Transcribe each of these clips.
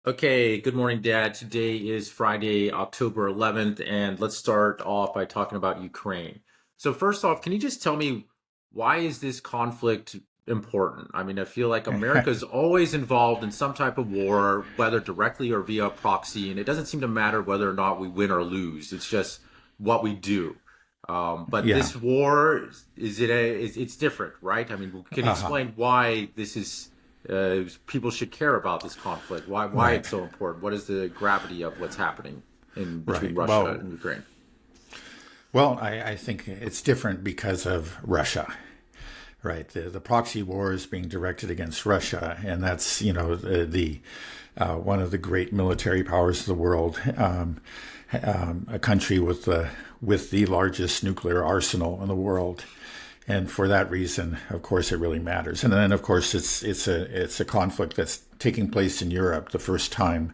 Okay, good morning, Dad. Today is Friday, October 11th, and let's start off by talking about Ukraine. So first off, can you just tell me why is this conflict important? I mean, I feel like America's always involved in some type of war, whether directly or via proxy, and it doesn't seem to matter whether or not we win or lose. It's just what we do. But Yeah. this war, it's different, right? I mean, can you Uh-huh. explain why this is people should care about this conflict. Why Right. it's so important? What is the gravity of what's happening in between Right. Russia and Ukraine? I think it's different because of Russia, right? The proxy war is being directed against Russia, and that's one of the great military powers of the world, a country with the largest nuclear arsenal in the world. And for that reason, of course, it really matters. And then, of course, it's a conflict that's taking place in Europe. The first time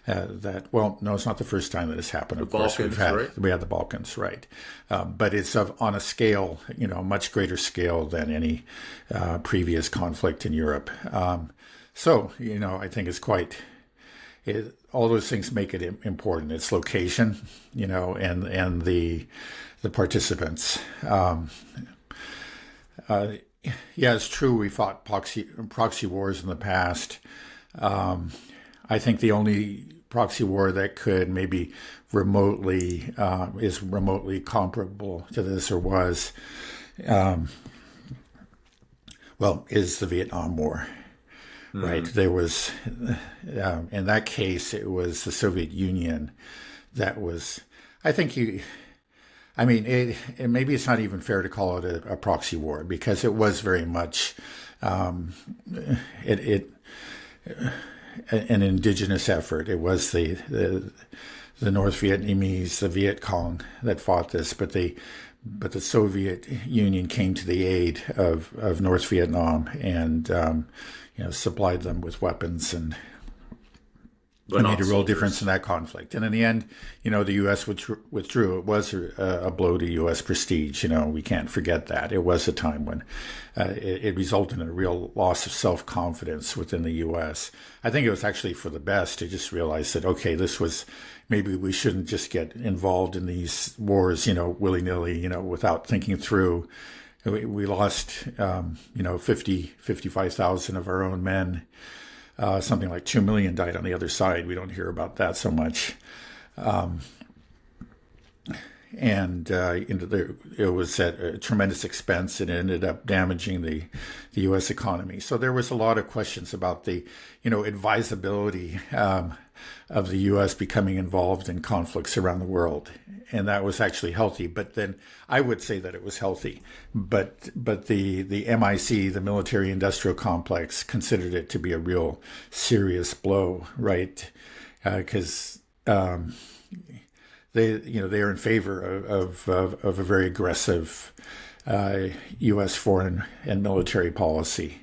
no, it's not the first time that it's happened. The Of course, Balkans, right? we had the Balkans, right? But it's on a scale, much greater scale than any previous conflict in Europe. I think it's all those things make it important. Its location, and the participants. Yeah, it's true. We fought proxy wars in the past. I think the only proxy war that could maybe is remotely comparable to this or was, is the Vietnam War. Right. Hmm. There was, in that case, it was the Soviet Union that was, I think maybe it's not even fair to call it a proxy war because it was very much it, it an indigenous effort. It was the North Vietnamese, the Viet Cong that fought this, but the Soviet Union came to the aid of North Vietnam and supplied them with weapons and But it made not a real difference soldiers. in that conflict. And in the end, the U.S. withdrew. It was a blow to U.S. prestige. We can't forget that. It was a time when it resulted in a real loss of self-confidence within the U.S. I think it was actually for the best to just realize that, okay, maybe we shouldn't just get involved in these wars, willy-nilly, without thinking through. We lost, 55,000 of our own men. Something like 2 million died on the other side. We don't hear about that so much. It was at a tremendous expense and it ended up damaging the U.S. economy. So there was a lot of questions about the, advisability of the U.S. becoming involved in conflicts around the world. And that was actually healthy. But then I would say that it was healthy. But the MIC, the military industrial complex, considered it to be a real serious blow, right? Because they are in favor of a very aggressive U.S. foreign and military policy,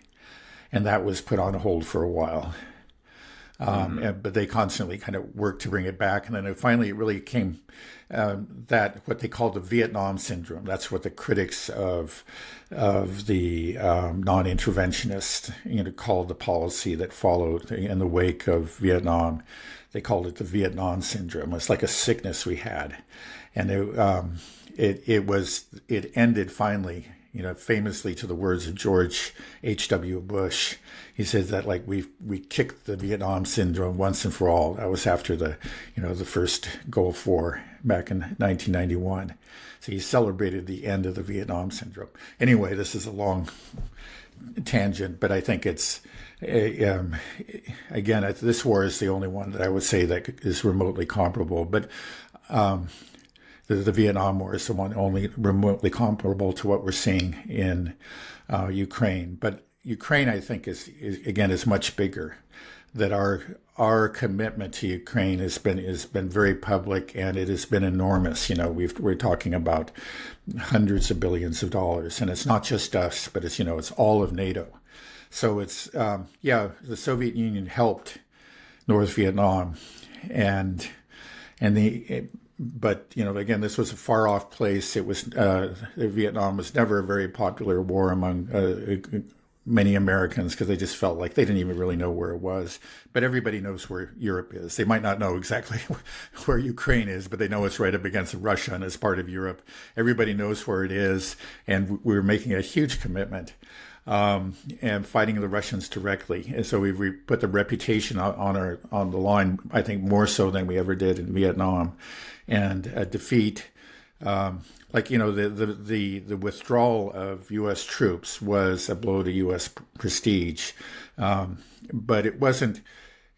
and that was put on hold for a while. Hmm. But they constantly kind of worked to bring it back, and then it really came that what they call the Vietnam syndrome. That's what the critics of the non-interventionist called the policy that followed in the wake of Vietnam. They called it the Vietnam syndrome. It's like a sickness we had, and it ended finally. Famously to the words of George H.W. Bush, he says that like we kicked the Vietnam syndrome once and for all. That was after the first Gulf War back in 1991. So he celebrated the end of the Vietnam syndrome. Anyway, this is a long tangent, but I think it's again this war is the only one that I would say that is remotely comparable. But the Vietnam War is the one only remotely comparable to what we're seeing in Ukraine. But Ukraine, I think, is much bigger. That our commitment to Ukraine has been very public and it has been enormous. We're talking about hundreds of billions of dollars, and it's not just us, but it's all of NATO. So it's the Soviet Union helped North Vietnam, and but again, this was a far off place. It was Vietnam was never a very popular war among many Americans because they just felt like they didn't even really know where it was. But everybody knows where Europe is. They might not know exactly where Ukraine is, but they know it's right up against Russia and it's part of Europe. Everybody knows where it is, and we're making a huge commitment and fighting the Russians directly. And so we've put the reputation on the line, I think, more so than we ever did in Vietnam. And a defeat, the withdrawal of U.S. troops was a blow to U.S. prestige, but it wasn't.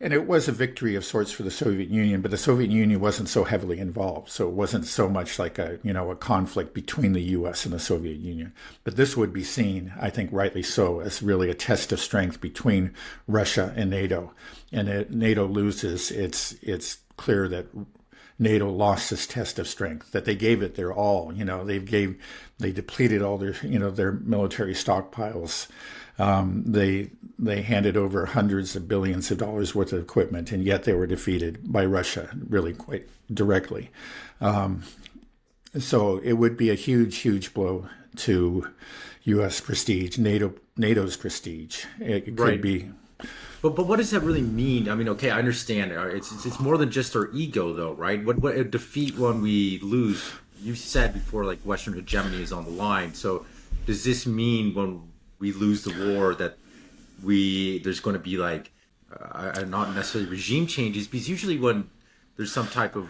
And it was a victory of sorts for the Soviet Union, but the Soviet Union wasn't so heavily involved. So it wasn't so much like a conflict between the U.S. and the Soviet Union. But this would be seen, I think rightly so, as really a test of strength between Russia and NATO. And if NATO loses, it's clear that NATO lost this test of strength, that they gave it their all. They depleted all their military stockpiles. They handed over hundreds of billions of dollars worth of equipment, and yet they were defeated by Russia really quite directly. So it would be a huge, huge blow to U.S. prestige, NATO's prestige. It could be. But what does that really mean? I mean, okay, I understand. It's more than just our ego, though, right? What a defeat when we lose. You said before, like, Western hegemony is on the line. So does this mean when we lose the war that there's going to be like not necessarily regime changes? Because usually when there's some type of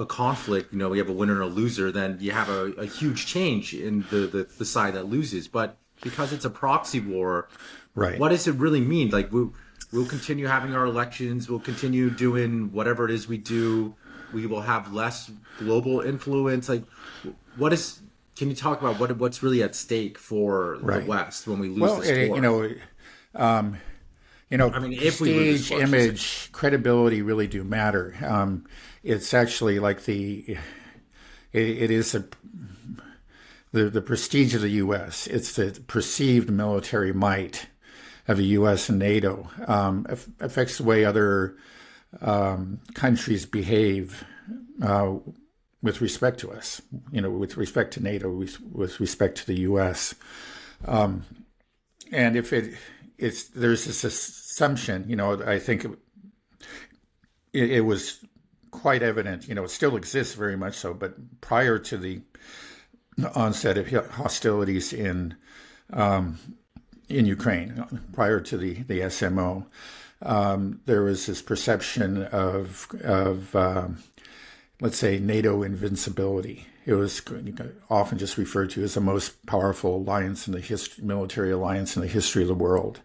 conflict, we have a winner and a loser, then you have a huge change in the side that loses. But because it's a proxy war, right? What does it really mean? Like we'll continue having our elections, we'll continue doing whatever it is we do, we will have less global influence. Like can you talk about what's really at stake for the West when we lose this war? Prestige, image, credibility really do matter. It's actually like it is the prestige of the U.S. It's the perceived military might of the U.S. and NATO affects the way other countries behave with respect to us, with respect to NATO, with respect to the U.S. And if there's this assumption, I think it was quite evident, it still exists very much so, but prior to the onset of hostilities in Ukraine, prior to the SMO, there was this perception of let's say, NATO invincibility. It was often just referred to as the most powerful alliance in the military alliance in the history of the world.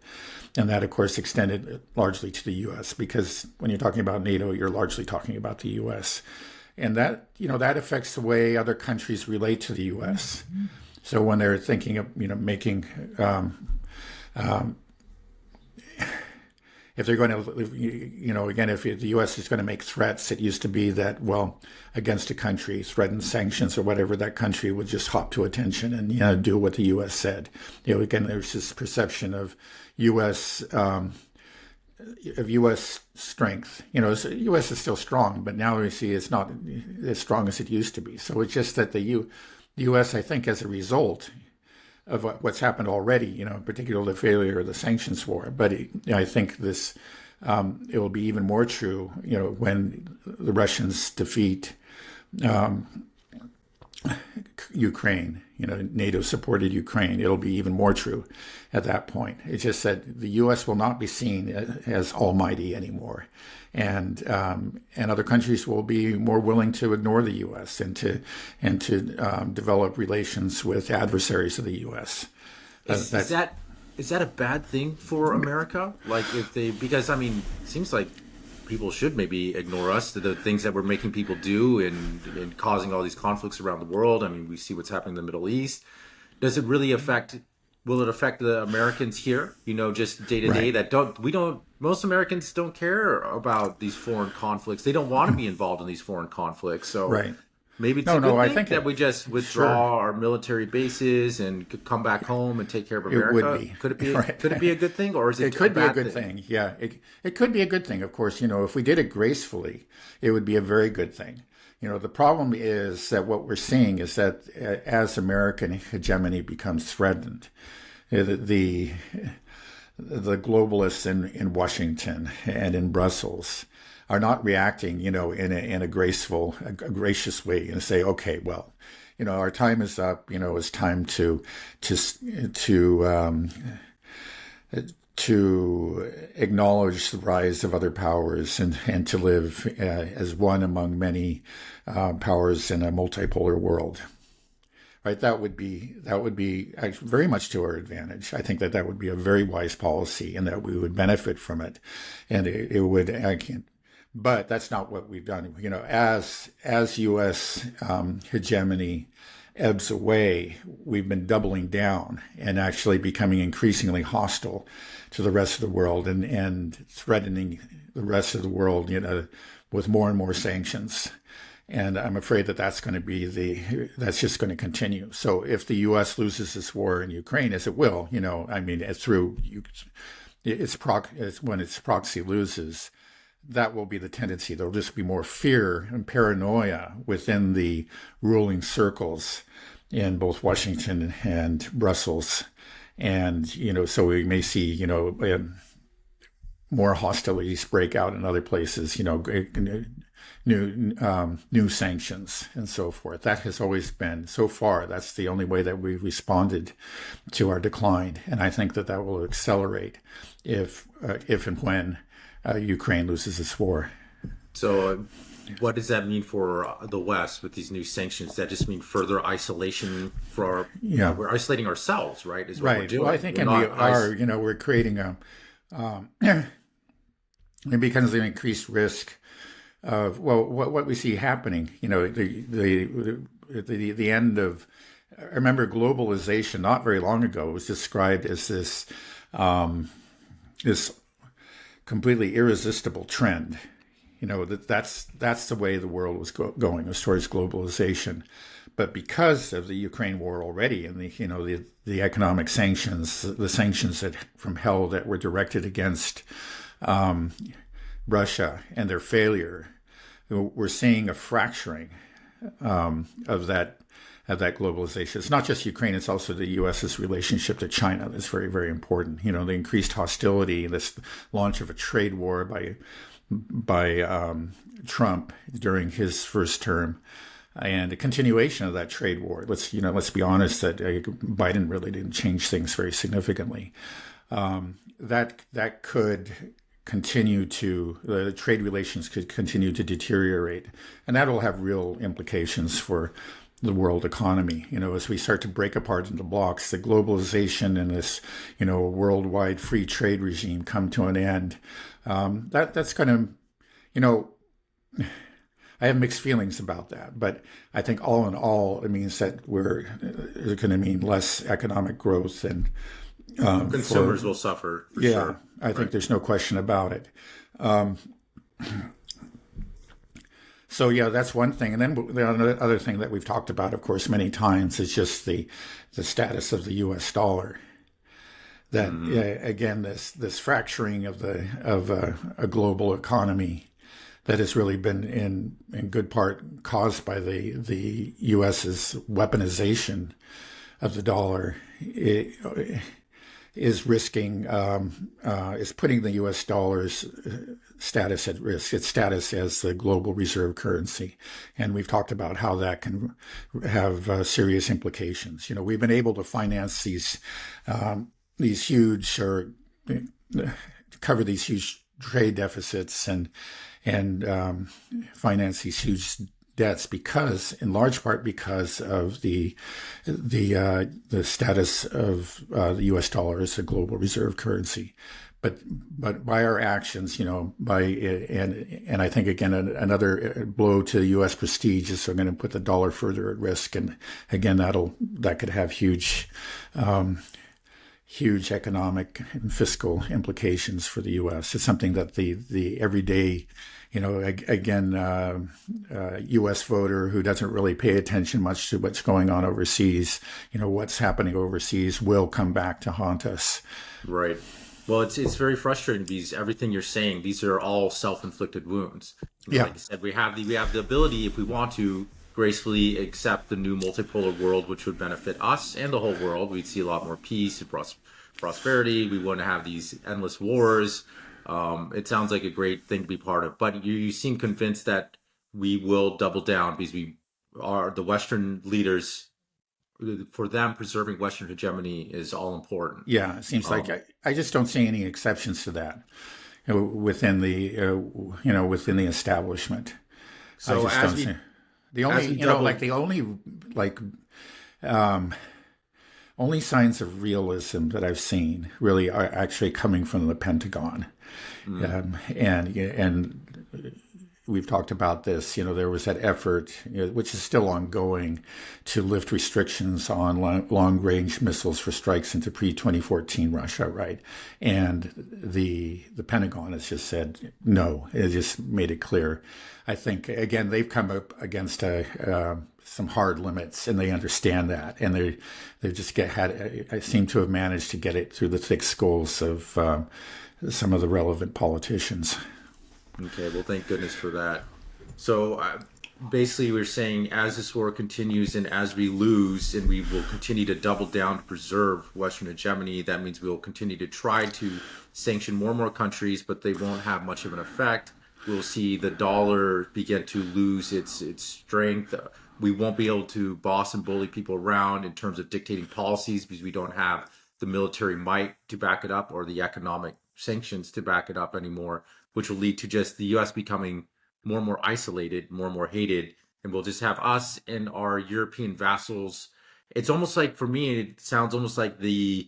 And that, of course, extended largely to the U.S. because when you're talking about NATO, you're largely talking about the U.S. And that, that affects the way other countries relate to the U.S. Mm-hmm. So when they're thinking of, making, if they're going to, again, if the U.S. is going to make threats, it used to be that, against a country, threaten sanctions or whatever, that country would just hop to attention and, do what the U.S. said. Again, there's this perception of U.S. Strength. So U.S. is still strong, but now we see it's not as strong as it used to be. So it's just that the U.S., I think, as a result of what's happened already, particularly the failure of the sanctions war. But I think this it will be even more true, when the Russians defeat Ukraine. NATO supported Ukraine. It'll be even more true at that point. It's just that the U.S. will not be seen as almighty anymore, and other countries will be more willing to ignore the U.S. and to develop relations with adversaries of the U.S. Is that a bad thing for America? Like because it seems like people should maybe ignore us, the things that we're making people do and causing all these conflicts around the world. We see what's happening in the Middle East. Will it affect the Americans here, just day to day most Americans don't care about these foreign conflicts. They don't want to be involved in these foreign conflicts. So maybe it's a good thing that we just withdraw our military bases and could come back home and take care of America. It would be. Could it be a good thing, or is it? It could be a good thing. Yeah, it could be a good thing. Of course, if we did it gracefully, it would be a very good thing. The problem is that what we're seeing is that as American hegemony becomes threatened, the the globalists in Washington and in Brussels are not reacting, in a gracious way and say, okay, well, our time is up. It's time to to acknowledge the rise of other powers and to live as one among many powers in a multipolar world. Right, that would be actually very much to our advantage. I think that would be a very wise policy, and that we would benefit from it, and it would. But that's not what we've done. As U.S. Hegemony ebbs away, we've been doubling down and actually becoming increasingly hostile to the rest of the world, and threatening the rest of the world, with more and more sanctions. And I'm afraid that that's just going to continue. So if the U.S. loses this war in Ukraine, as it will, when its proxy loses, that will be the tendency. There'll just be more fear and paranoia within the ruling circles in both Washington and Brussels. And, so we may see, more hostilities break out in other places, new sanctions and so forth. That has always been, so far, that's the only way that we've responded to our decline. And I think that will accelerate if and when Ukraine loses this war. So what does that mean for the West with these new sanctions? Does that just mean further isolation we're isolating ourselves, right? Is what we're doing. Well, I think we are, we're creating it becomes an increased risk of, what we see happening, the end of, I remember globalization not very long ago was described as this completely irresistible trend. That's the way the world was going, was towards globalization. But because of the Ukraine war already, and the economic sanctions, the sanctions from hell that were directed against Russia and their failure, we're seeing a fracturing of that globalization. It's not just Ukraine; it's also the U.S.'s relationship to China that's very, very important. The increased hostility, this launch of a trade war by Trump during his first term, and the continuation of that trade war. Let's be honest that Biden really didn't change things very significantly. That could continue the trade relations could continue to deteriorate, and that will have real implications for the world economy. As we start to break apart into blocks, the globalization and this, worldwide free trade regime come to an end. That's going to, I have mixed feelings about that, but I think all in all, it means that it's going to mean less economic growth, and consumers will suffer. For sure. I think there's no question about it. So that's one thing. And then the other thing that we've talked about, of course, many times is just the status of the U.S. dollar. That again, this fracturing of a global economy that has really been in good part caused by the U.S.'s weaponization of the dollar. Is risking, is putting the U.S. dollar's status at risk, its status as the global reserve currency. And we've talked about how that can have serious implications. We've been able to finance these huge, or cover these huge trade deficits and finance these huge debts in large part because of the status of the U.S. dollar as a global reserve currency, but by our actions, and I think again another blow to U.S. prestige is we're going to put the dollar further at risk, and again that could have huge economic and fiscal implications for the U.S. It's something that the everyday U.S. voter who doesn't really pay attention much to what's going on overseas, what's happening overseas will come back to haunt us. Right. Well, it's very frustrating because everything you're saying, these are all self-inflicted wounds. Like I said, we have the ability, if we want to, gracefully accept the new multipolar world, which would benefit us and the whole world. We'd see a lot more peace and prosperity. We wouldn't have these endless wars. It sounds like a great thing to be part of. But you seem convinced that we will double down because we are the Western leaders. For them, preserving Western hegemony is all important. Yeah, it seems like I just don't see any exceptions to that within the within the establishment. So I just as don't we see the as only we double, only only signs of realism that I've seen really are actually coming from the Pentagon, and we've talked about this. There was that effort, which is still ongoing, to lift restrictions on long-range missiles for strikes into pre-2014 Russia, right? And the Pentagon has just said no. It just made it clear. I think again they've come up against some hard limits, and they understand that, and they just I seem to have managed to get it through the thick skulls of some of the relevant politicians. Okay, well, thank goodness for that. So basically, we're saying as this war continues and as we lose, and we will continue to double down to preserve Western hegemony, that means we will continue to try to sanction more and more countries, but they won't have much of an effect. We'll see the dollar begin to lose its strength. We won't be able to boss and bully people around in terms of dictating policies because we don't have the military might to back it up or the economic sanctions to back it up anymore, which will lead to just the U.S. becoming more and more isolated, more and more hated, and we'll just have us and our European vassals. It's almost like, for me, it sounds almost like we've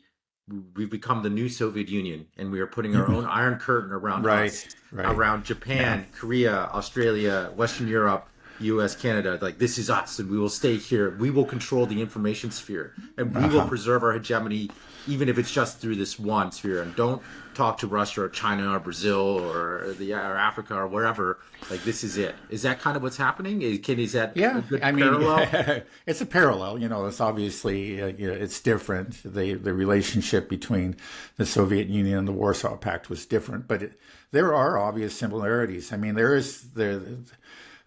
become the new Soviet Union, and we are putting our own Iron Curtain around us, around Japan, Korea, Australia, Western Europe, U.S., Canada. Like, this is us, and we will stay here. We will control the information sphere, and we will preserve our hegemony, even if it's just through this one sphere. And don't talk to Russia or China or Brazil or Africa or wherever. Like, this is it. Is that kind of what's happening? Is that a good parallel? It's a parallel. It's obviously it's different. The relationship between the Soviet Union and the Warsaw Pact was different, but there are obvious similarities. I mean,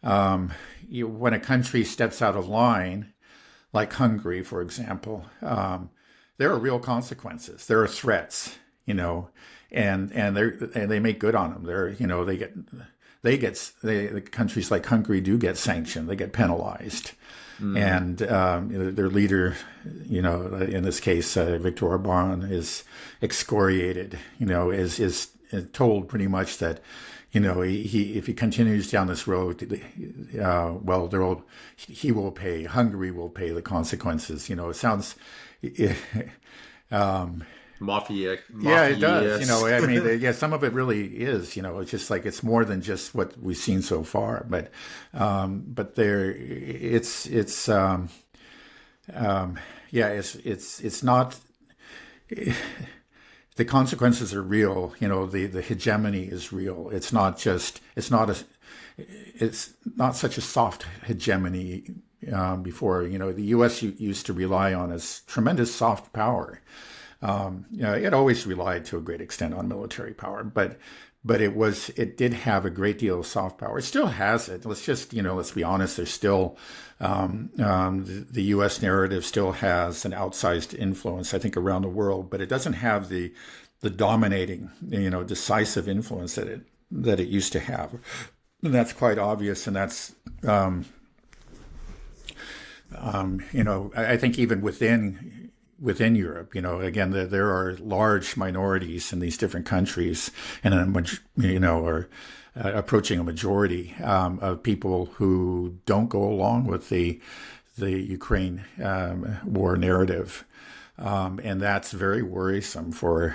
when a country steps out of line, like Hungary, for example, there are real consequences. There are threats, and they make good on them. The countries like Hungary do get sanctioned. They get penalized, and their leader, in this case, Viktor Orban, is excoriated. Is told pretty much that. If he continues down this road, he will pay. Hungary will pay the consequences. It sounds, mafia. Yeah, it does. I mean, some of it really is. It's just like it's more than just what we've seen so far. But it's not. The consequences are real. The hegemony is real. It's not such a soft hegemony before. The U.S. used to rely on its tremendous soft power. It always relied to a great extent on military power, but it did have a great deal of soft power. It still has it. Let's be honest. There's still the U.S. narrative still has an outsized influence, I think, around the world, but it doesn't have the dominating, decisive influence that it used to have. And that's quite obvious, and that's I think even within Europe, again, there are large minorities in these different countries, and are approaching a majority of people who don't go along with the Ukraine war narrative, and that's very worrisome for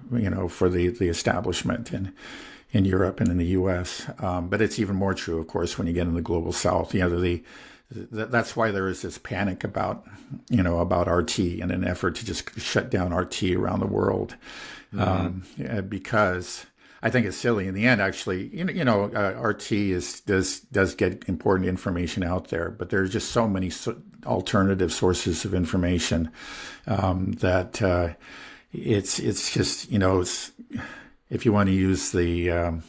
the establishment in Europe and in the U.S. But it's even more true, of course, when you get in the global South. That's why there is this panic about RT and an effort to just shut down RT around the world, because I think it's silly in the end. Actually, RT does get important information out there, but there's just so many alternative sources of information that it's just if you want to use the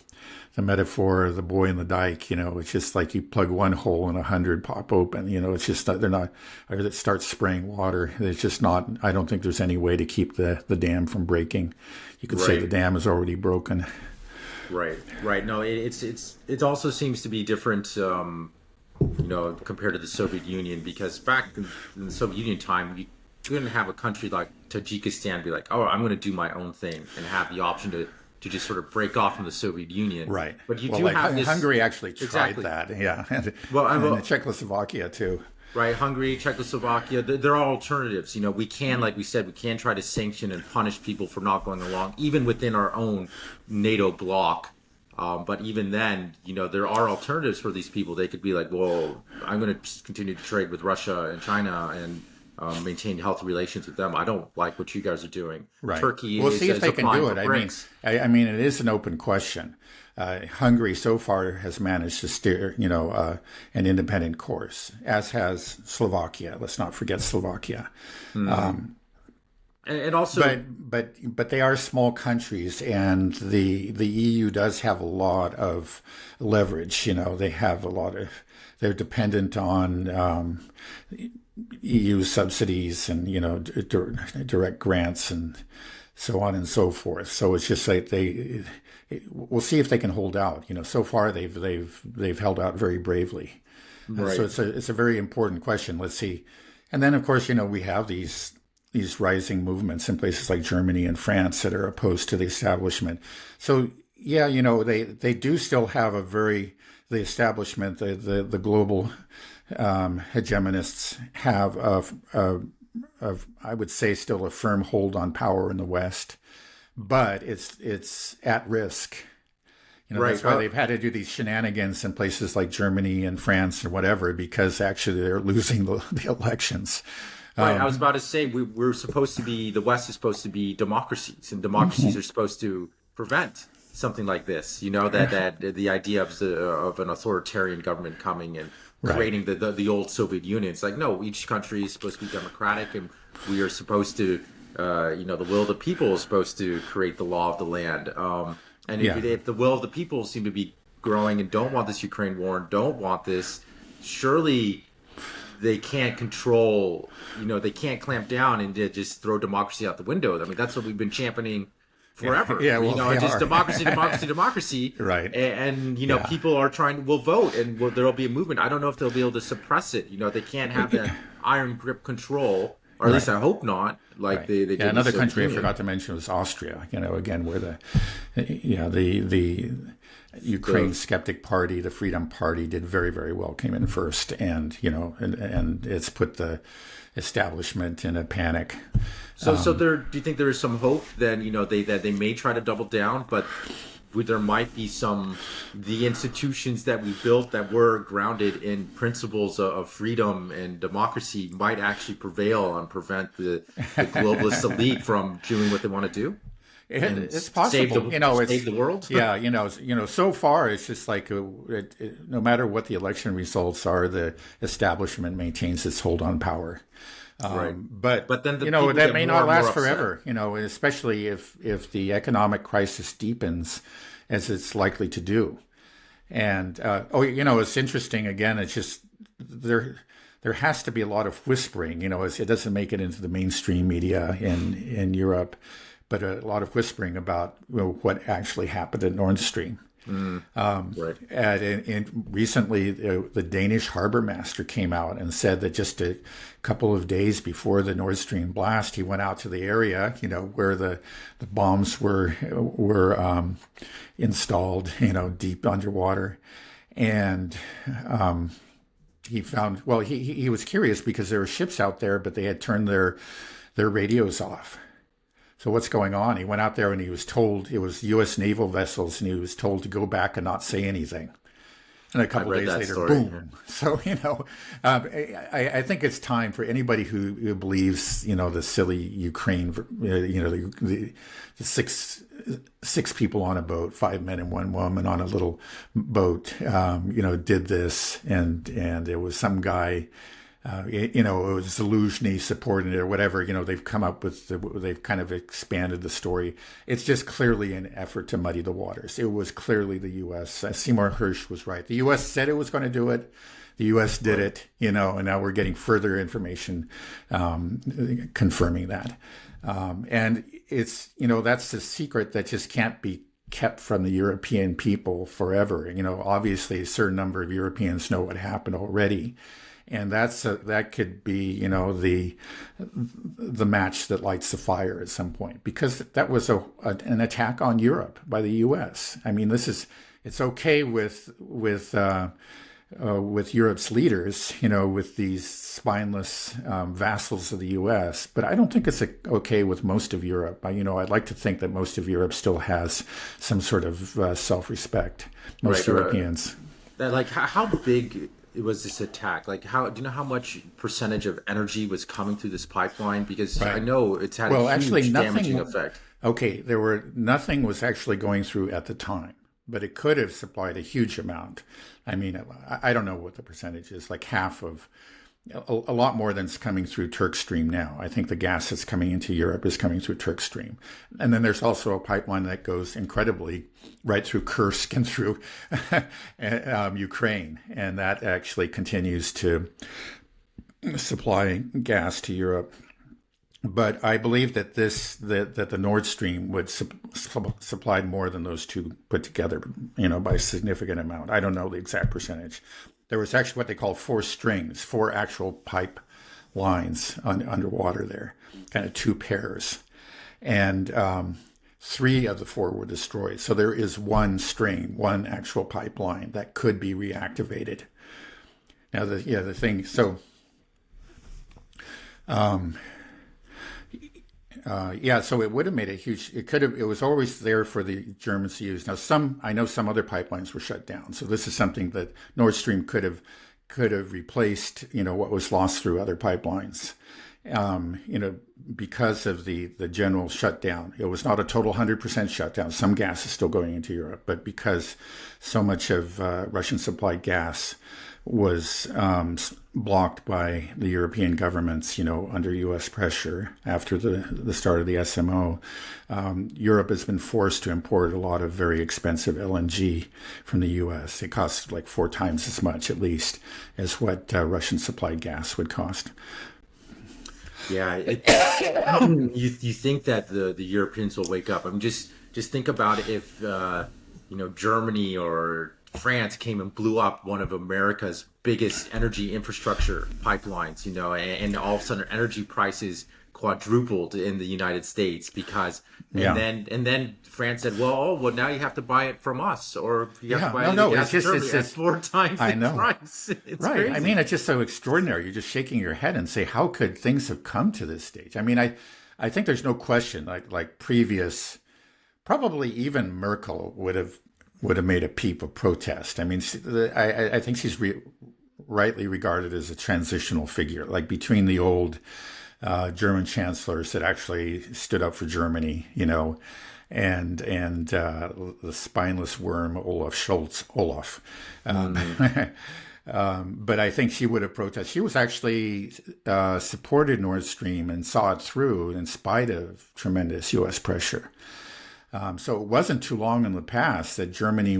the metaphor of the boy in the dike. It's just like you plug one hole and 100 pop open. It's just they're not, or it starts spraying water. It's just not. I don't think there's any way to keep the dam from breaking. You could say the dam is already broken. Right. No, it also seems to be different. Compared to the Soviet Union, because back in the Soviet Union time, you couldn't have a country like Tajikistan be like, oh, I'm going to do my own thing and have the option to just sort of break off from the Soviet Union. Right. But you do have this. Hungary actually tried that. Yeah. And Czechoslovakia too. Right. Hungary, Czechoslovakia, they're all alternatives. We can, like we said, we can try to sanction and punish people for not going along, even within our own NATO bloc. But even then, there are alternatives for these people. They could be like, well, I'm going to continue to trade with Russia and China and maintain healthy relations with them. I don't like what you guys are doing. Right. Turkey we'll see if they can do it. I mean, it is an open question. Hungary so far has managed to steer, an independent course, as has Slovakia. Let's not forget Slovakia. Mm-hmm. And also, but they are small countries, and the EU does have a lot of leverage. They have a lot of. They're dependent on EU subsidies and direct grants and so on and so forth. So it's just like we'll see if they can hold out. So far they've held out very bravely. Right. So it's a very important question. Let's see, and then of course we have these rising movements in places like Germany and France that are opposed to the establishment. So yeah, they do still have the establishment, the global hegemonists have I would say still a firm hold on power in the West, but it's at risk. That's why they've had to do these shenanigans in places like Germany and France or whatever, because actually they're losing the elections. Right, I was about to say we're supposed to be, the West is supposed to be democracies, and democracies are supposed to prevent something like this. That the idea of an authoritarian government coming and creating the old Soviet Union. It's like, no, each country is supposed to be democratic, and we are supposed to, the will of the people is supposed to create the law of the land. If the will of the people seem to be growing and don't want this Ukraine war and don't want this, surely they can't control, they can't clamp down and just throw democracy out the window. I mean, that's what we've been championing forever. Just democracy. Right. And people are will vote, and there'll be a movement. I don't know if they'll be able to suppress it. They can't have that iron grip control, or at least I hope not. Like they did. Another country I forgot to mention was Austria. Again, where the Ukraine Skeptic Party, the Freedom Party, did very, very well. Came in first, and and it's put the establishment in a panic. So do you think there is some hope then? That they may try to double down, but there might be the institutions that we built that were grounded in principles of freedom and democracy might actually prevail and prevent the globalist elite from doing what they want to do. It's possible, save the world. Yeah, so far it's just like no matter what the election results are, the establishment maintains its hold on power. Right. But then that may not last forever. Especially if the economic crisis deepens, as it's likely to do. And it's interesting. Again, it's just there has to be a lot of whispering. It doesn't make it into the mainstream media in Europe, but a lot of whispering about what actually happened at Nord Stream. Right. And recently, the Danish harbor master came out and said that just a couple of days before the Nord Stream blast, he went out to the area, where the bombs were installed, deep underwater, and he found. Well, he was curious because there were ships out there, but they had turned their radios off. So what's going on? He went out there and he was told it was U.S. naval vessels, and he was told to go back and not say anything. And a couple days later, boom. So, I think it's time for anybody who believes, the silly Ukraine, the six people on a boat, 5 men and 1 woman on a little boat, did this, and it was some guy it was Zelensky supporting it or whatever. They've come up with, they've kind of expanded the story. It's just clearly an effort to muddy the waters. It was clearly the U.S. Seymour Hersh was right. The U.S. said it was going to do it. The U.S. did it, and now we're getting further information confirming that. And it's, that's the secret that just can't be kept from the European people forever. Obviously a certain number of Europeans know what happened already. And that could be, the match that lights the fire at some point, because that was an attack on Europe by the U.S. I mean, it's okay with Europe's leaders, with these spineless vassals of the U.S., but I don't think it's okay with most of Europe. I'd like to think that most of Europe still has some sort of self-respect. Most Europeans. Like, how big was this attack? Like, do you know how much percentage of energy was coming through this pipeline? Because I know it's had a huge damaging effect. Okay, nothing was actually going through at the time, but it could have supplied a huge amount. I mean, I don't know what the percentage is, like half of, a lot more than's coming through Turk Stream now. I think the gas that's coming into Europe is coming through Turk Stream. And then there's also a pipeline that goes incredibly right through Kursk and through Ukraine. And that actually continues to supply gas to Europe. But I believe that that the Nord Stream would supplied more than those two put together, by a significant amount. I don't know the exact percentage. There was actually what they call four actual pipe lines underwater there, kind of two pairs. And 3 of the 4 were destroyed. So there is one actual pipeline that could be reactivated. Now, the thing, so... so it would have made a huge, it was always there for the Germans to use. Now, I know some other pipelines were shut down. So this is something that Nord Stream could have replaced, what was lost through other pipelines, because of the general shutdown. It was not a total 100% shutdown. Some gas is still going into Europe, but because so much of Russian supplied gas was blocked by the European governments, under U.S. pressure after the start of the SMO. Europe has been forced to import a lot of very expensive LNG from the U.S. It costs like 4 times as much, at least, as what Russian supplied gas would cost. Yeah, you think that the Europeans will wake up? I mean, just think about if Germany or France came and blew up one of America's biggest energy infrastructure pipelines, and all of a sudden energy prices quadrupled in the United States because, and then France said, well, now you have to buy it from us, or you have to buy it it's just, Germany at 4 times the price. It's right. crazy. I mean, it's just so extraordinary. You're just shaking your head and say, how could things have come to this stage? I mean, I think there's no question, like previous, probably even Merkel would have made a peep of protest. I mean, I think she's rightly regarded as a transitional figure, like between the old German chancellors that actually stood up for Germany, and the spineless worm Olaf. But I think she would have protested. She was actually supported Nord Stream and saw it through in spite of tremendous U.S. pressure. So it wasn't too long in the past that Germany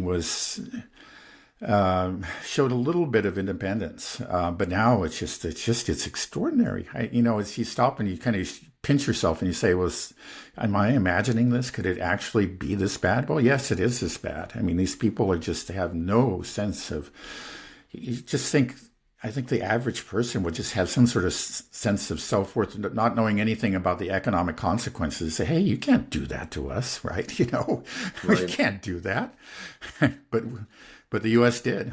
showed a little bit of independence, but now it's extraordinary. As you stop and you kind of pinch yourself and you say, am I imagining this? Could it actually be this bad? Well, yes, it is this bad. I mean, these people have no sense of. You just think. I think the average person would just have some sort of sense of self-worth, not knowing anything about the economic consequences. Say, hey, you can't do that to us, right? We can't do that. But the U.S. did.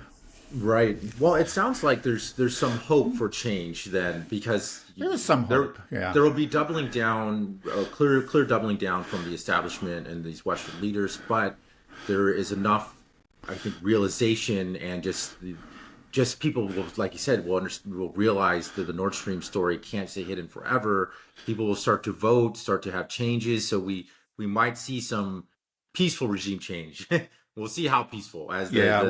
Right. Well, it sounds like there's some hope for change then, because there's some hope. There will be doubling down, clear doubling down from the establishment and these Western leaders, but there is enough, I think, realization and just people will, like you said, will realize that the Nord Stream story can't stay hidden forever. People will start to vote, start to have changes. So we might see some peaceful regime change. We'll see how peaceful we'll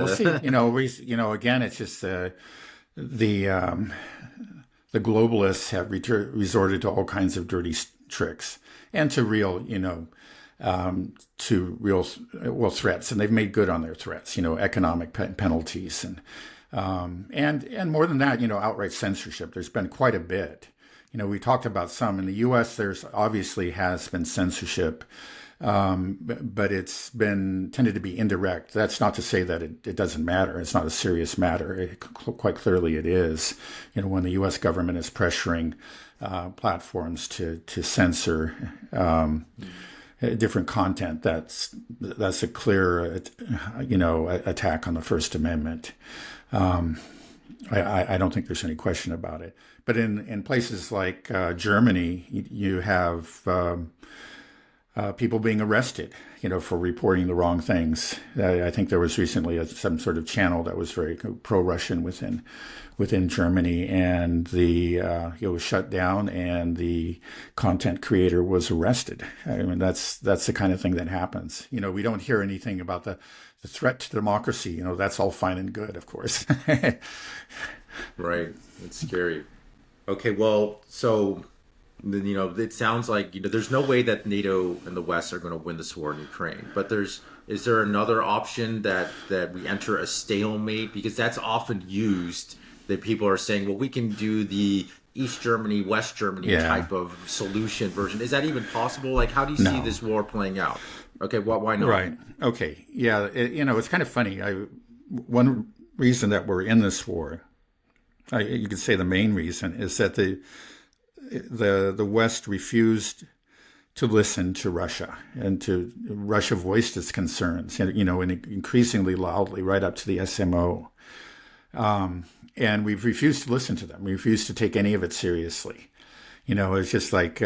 see. Again, it's just the the globalists have resorted to all kinds of dirty tricks and to real, threats, and they've made good on their threats, economic penalties and more than that, outright censorship. There's been quite a bit. We talked about some in the U.S. There's obviously has been censorship, but it's been tended to be indirect. That's not to say that it doesn't matter. It's not a serious matter. Quite clearly, it is. When the U.S. government is pressuring platforms to censor different content, that's a clear attack on the First Amendment. I don't think there's any question about it. But in places like Germany, you have people being arrested, for reporting the wrong things. I think there was recently some sort of channel that was very pro-Russian within Germany, and it was shut down, and the content creator was arrested. I mean, that's the kind of thing that happens. We don't hear anything about the threat to democracy. That's all fine and good, of course. Right. It's scary. Okay, well, so it sounds like there's no way that NATO and the West are going to win this war in Ukraine. But is there another option that we enter a stalemate? Because that's often used. That people are saying, well, we can do the East Germany, West Germany type of solution version. Is that even possible? Like, how do you see this war playing out? Okay, why not? Right. Okay. Yeah. It's kind of funny. One reason that we're in this war, you could say the main reason, is that the West refused to listen to Russia, and Russia voiced its concerns, and increasingly loudly, right up to the SMO. And we've refused to listen to them. We refused to take any of it seriously. It's just like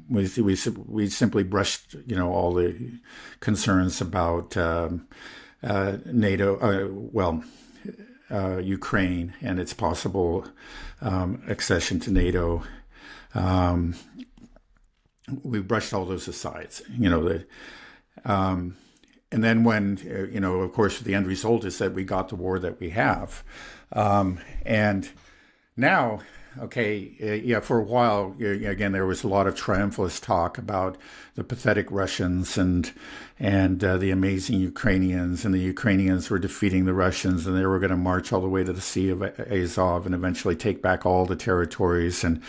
we simply brushed all the concerns about NATO, Ukraine and its possible accession to NATO. We brushed all those aside. And then when, of course, the end result is that we got the war that we have. And now, for a while, again, there was a lot of triumphalist talk about the pathetic Russians and the amazing Ukrainians, and the Ukrainians were defeating the Russians, and they were going to march all the way to the Sea of Azov and eventually take back all the territories and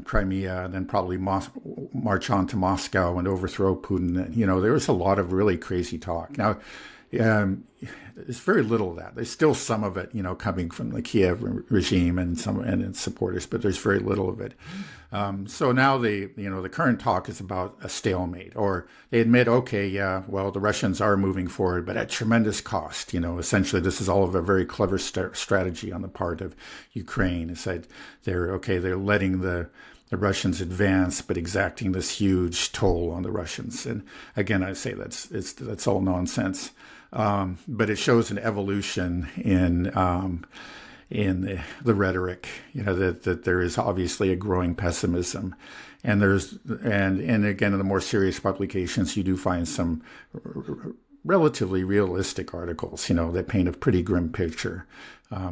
Crimea, and then probably march on to Moscow and overthrow Putin. There was a lot of really crazy talk. Now, there's very little of that. There's still some of it, coming from the Kiev regime and its supporters, but there's very little of it. So now the current talk is about a stalemate, or they admit, the Russians are moving forward, but at tremendous cost. Essentially, this is all of a very clever strategy on the part of Ukraine. It's that they're letting the Russians advance, but exacting this huge toll on the Russians. And again, I say that's all nonsense. But it shows an evolution in the rhetoric, that there is obviously a growing pessimism, and again, in the more serious publications, you do find some relatively realistic articles, that paint a pretty grim picture.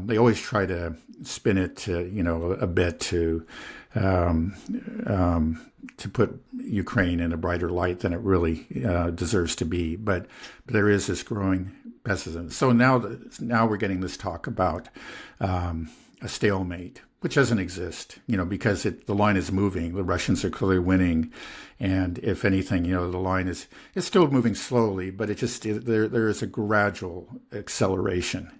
They always try to spin it, a bit to put Ukraine in a brighter light than it really deserves to be. But there is this growing pessimism. So now we're getting this talk about a stalemate, which doesn't exist, because the line is moving. The Russians are clearly winning. And if anything, the line it's still moving slowly, but there is a gradual acceleration.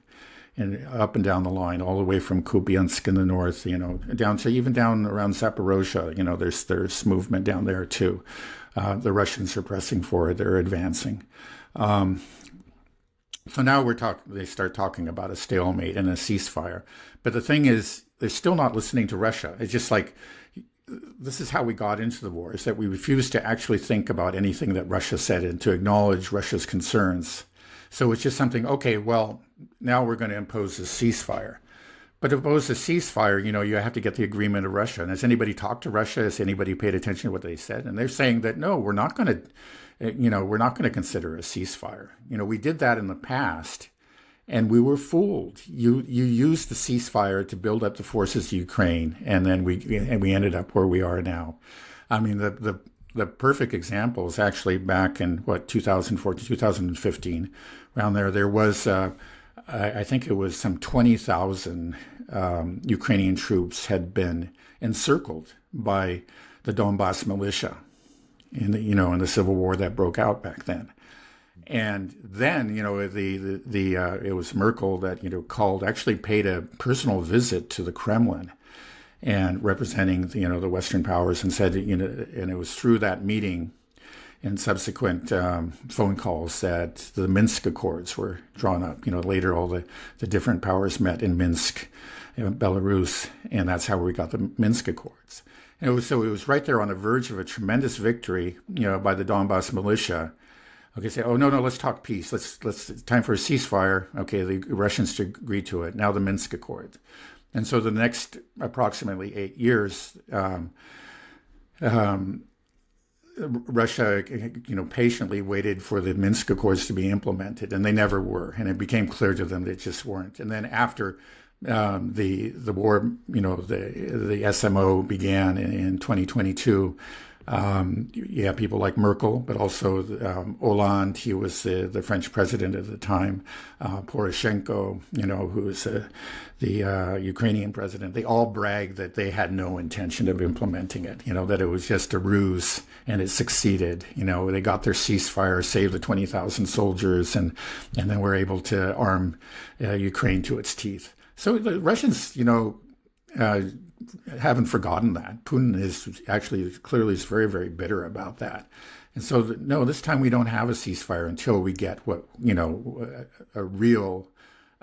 And up and down the line, all the way from Kupiansk in the north, down to even down around Zaporozhye, there's movement down there too. The Russians are pressing forward; they're advancing. So now they start talking about a stalemate and a ceasefire. But the thing is, they're still not listening to Russia. It's just like, this is how we got into the war, is that we refused to actually think about anything that Russia said and to acknowledge Russia's concerns. So it's just something, now we're going to impose a ceasefire. But to impose a ceasefire, you have to get the agreement of Russia. And has anybody talked to Russia? Has anybody paid attention to what they said? And they're saying that, no, we're not going to consider a ceasefire. We did that in the past, And we were fooled. You used the ceasefire to build up the forces of Ukraine, and then we ended up where we are now. I mean, the perfect example is actually back in 2014, 2015, around there. There was I think it was some 20,000 Ukrainian troops had been encircled by the Donbass militia in the civil war that broke out back then. And then, it was Merkel that, actually paid a personal visit to the Kremlin and representing, the Western powers, and said, and it was through that meeting and subsequent phone calls that the Minsk Accords were drawn up. Later all the different powers met in Minsk, Belarus, and that's how we got the Minsk Accords. And it was right there on the verge of a tremendous victory, by the Donbass militia. Okay, say, oh no, let's talk peace. Let's time for a ceasefire. Okay, the Russians agree to it. Now the Minsk Accord, and so the next approximately 8 years, Russia, patiently waited for the Minsk Accords to be implemented, and they never were. And it became clear to them they just weren't. And then after the war, the SMO began in 2022. People like Merkel, but also Hollande. He was the French president at the time. Poroshenko, who was the Ukrainian president. They all bragged that they had no intention of implementing it. That it was just a ruse, and it succeeded. They got their ceasefire, saved the 20,000 soldiers, and then were able to arm Ukraine to its teeth. So the Russians, haven't forgotten that. Putin is actually clearly is very, very bitter about that. And so, no, this time we don't have a ceasefire until we get a real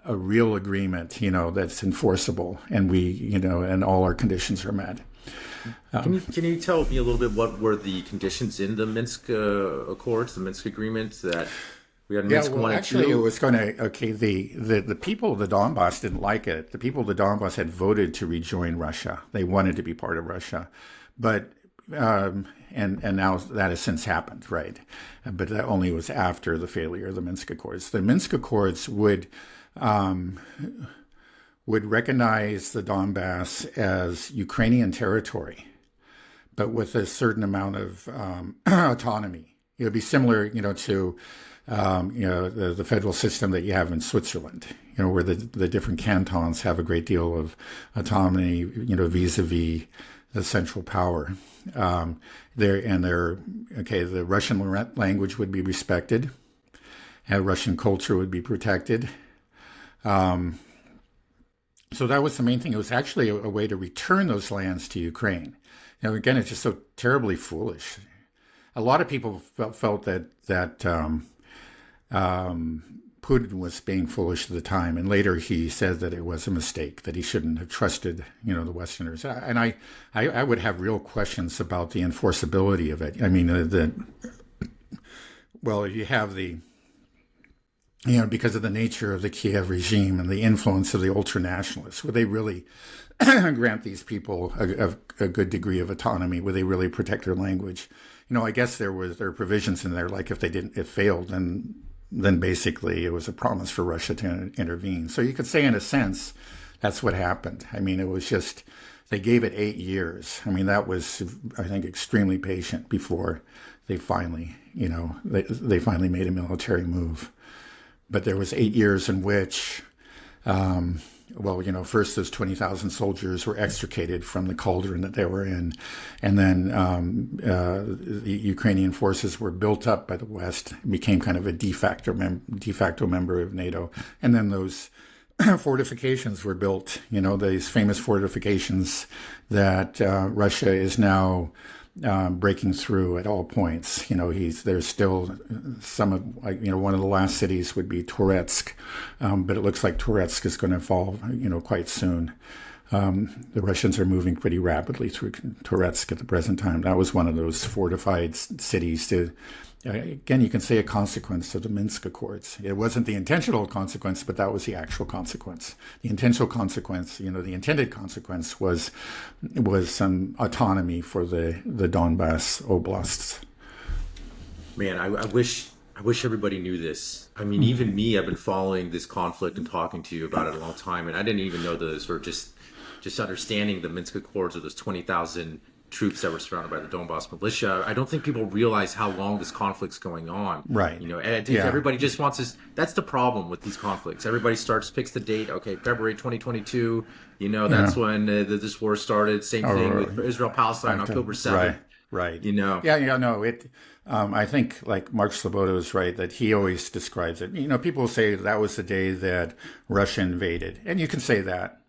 agreement, that's enforceable, and and all our conditions are met. Can you tell me a little bit what were the conditions in the Minsk Accords, the Minsk Agreements that we had? Minsk 1 and 2? It was going to, the people of the Donbass didn't like it. The people of the Donbass had voted to rejoin Russia. They wanted to be part of Russia. But, and now that has since happened, right? But that only was after the failure of the Minsk Accords. The Minsk Accords would recognize the Donbass as Ukrainian territory, but with a certain amount of autonomy. It would be similar, to the federal system that you have in Switzerland, where the different cantons have a great deal of autonomy, vis-a-vis the central power. The Russian language would be respected, and Russian culture would be protected. So that was the main thing. It was actually a way to return those lands to Ukraine. Again, it's just so terribly foolish. A lot of people felt that Putin was being foolish at the time, and later he said that it was a mistake, that he shouldn't have trusted, the Westerners. And I would have real questions about the enforceability of it. I mean, you have because of the nature of the Kiev regime and the influence of the ultranationalists, would they really grant these people a good degree of autonomy? Would they really protect their language? I guess there are provisions in there, like if it failed, then basically it was a promise for Russia to intervene. So you could say, in a sense, that's what happened. I mean, it was just, they gave it 8 years. I mean, that was, I think, extremely patient before they finally, they finally made a military move. But there was 8 years in which, first those 20,000 soldiers were extricated from the cauldron that they were in. And then the Ukrainian forces were built up by the West, became kind of a de facto member of NATO. And then those fortifications were built, these famous fortifications that Russia is now breaking through at all points. There's still some of, one of the last cities would be Toretsk, but it looks like Toretsk is going to fall, quite soon. The Russians are moving pretty rapidly through Toretsk at the present time. That was one of those fortified cities to, again, you can say a consequence of the Minsk Accords. It wasn't the intentional consequence, but that was the actual consequence. The intentional consequence, the intended consequence was some autonomy for the Donbass oblasts. Man, I wish I wish everybody knew this. I mean, even me, I've been following this conflict and talking to you about it a long time, and I didn't even know this, or just understanding the Minsk Accords, or those 20,000 troops that were surrounded by the Donbass militia. I don't think people realize how long this conflict's going on. Right. You know, and I think Yeah. everybody just wants this. That's the problem with these conflicts. Everybody picks the date. Okay, February 2022. You know, that's when this war started. Same thing with Israel Palestine, October 7th. Right. Right. You know. Yeah. No. I think like Mark Sloboda is right that he always describes it. You know, people say that was the day that Russia invaded, and you can say that,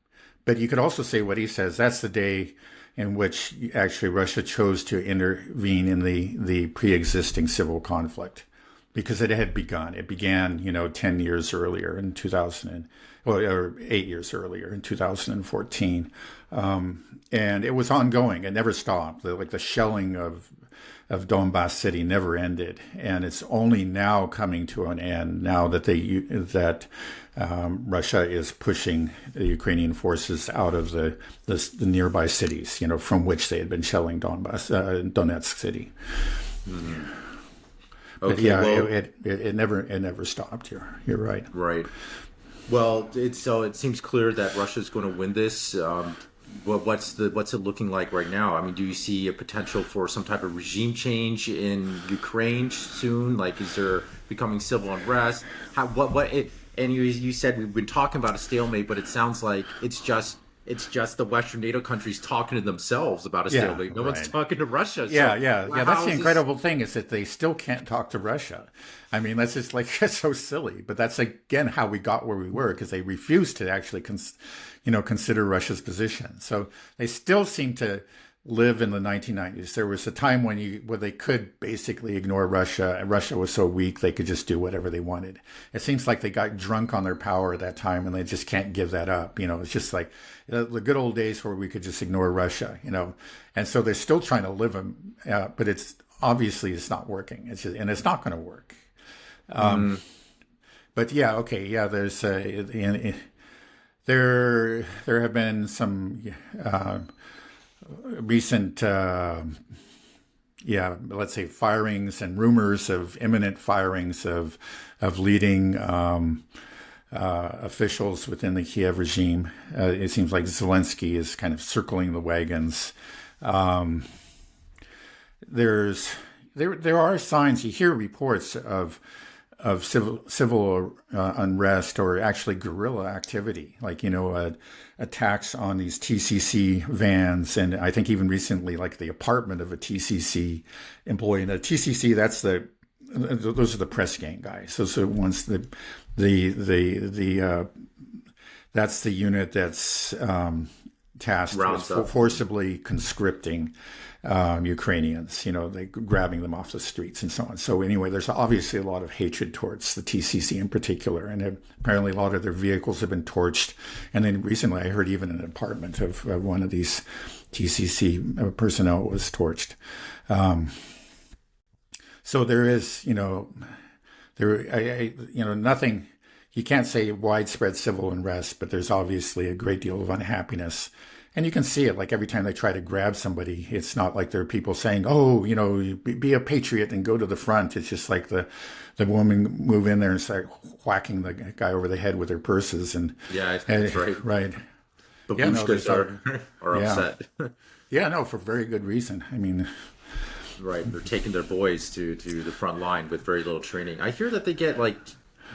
but you could also say what he says. That's the day in which actually Russia chose to intervene in the pre-existing civil conflict, because it had begun. It began, 10 years earlier in 2000, or 8 years earlier in 2014. And it was ongoing. It never stopped. The shelling of Donbass city never ended. And it's only now coming to an end, now that Russia is pushing the Ukrainian forces out of the nearby cities, from which they had been shelling Donetsk city. Mm-hmm. But Okay, yeah, well, it never stopped. You're right. right. Well, it seems clear that Russia's going to win this. What's it looking like right now? I mean, do you see a potential for some type of regime change in Ukraine soon? Like, is there becoming civil unrest? And you said we've been talking about a stalemate, but it sounds like it's just the Western NATO countries talking to themselves about a stalemate. No one's talking to Russia. Yeah. So That's the incredible thing, is that they still can't talk to Russia. I mean, that's just that's so silly. But that's again how we got where we were, because they refused to actually consider Russia's position. So they still seem to live in the 1990s. There was a time where they could basically ignore Russia, and Russia was so weak they could just do whatever they wanted. It seems like they got drunk on their power at that time, and they just can't give that up. It's just like the good old days where we could just ignore Russia. And so they're still trying to live them, but it's not working. And it's not going to work. But yeah, okay, yeah. There's there have been some recent, let's say, firings and rumors of imminent firings of leading officials within the Kiev regime. It seems like Zelensky is kind of circling the wagons. There are signs. You hear reports of civil unrest, or actually guerrilla activity, like attacks on these TCC vans, and I think even recently, like the apartment of a TCC employee. And the TCC, those are the press gang guys. Those are the ones that's the unit that's tasked with forcibly conscripting Ukrainians, they grabbing them off the streets and so on. So anyway, there's obviously a lot of hatred towards the TCC in particular, and apparently a lot of their vehicles have been torched. And then recently, I heard even an apartment of one of these TCC personnel was torched. So there is, nothing. You can't say widespread civil unrest, but there's obviously a great deal of unhappiness. And you can see it, like every time they try to grab somebody, it's not like there are people saying, oh, be a patriot and go to the front. It's just like the woman move in there and start whacking the guy over the head with their purses. And that's right. Right. The Bushkas are upset. Yeah, no, for very good reason. I mean... Right. They're taking their boys to the front line with very little training. I hear that they get like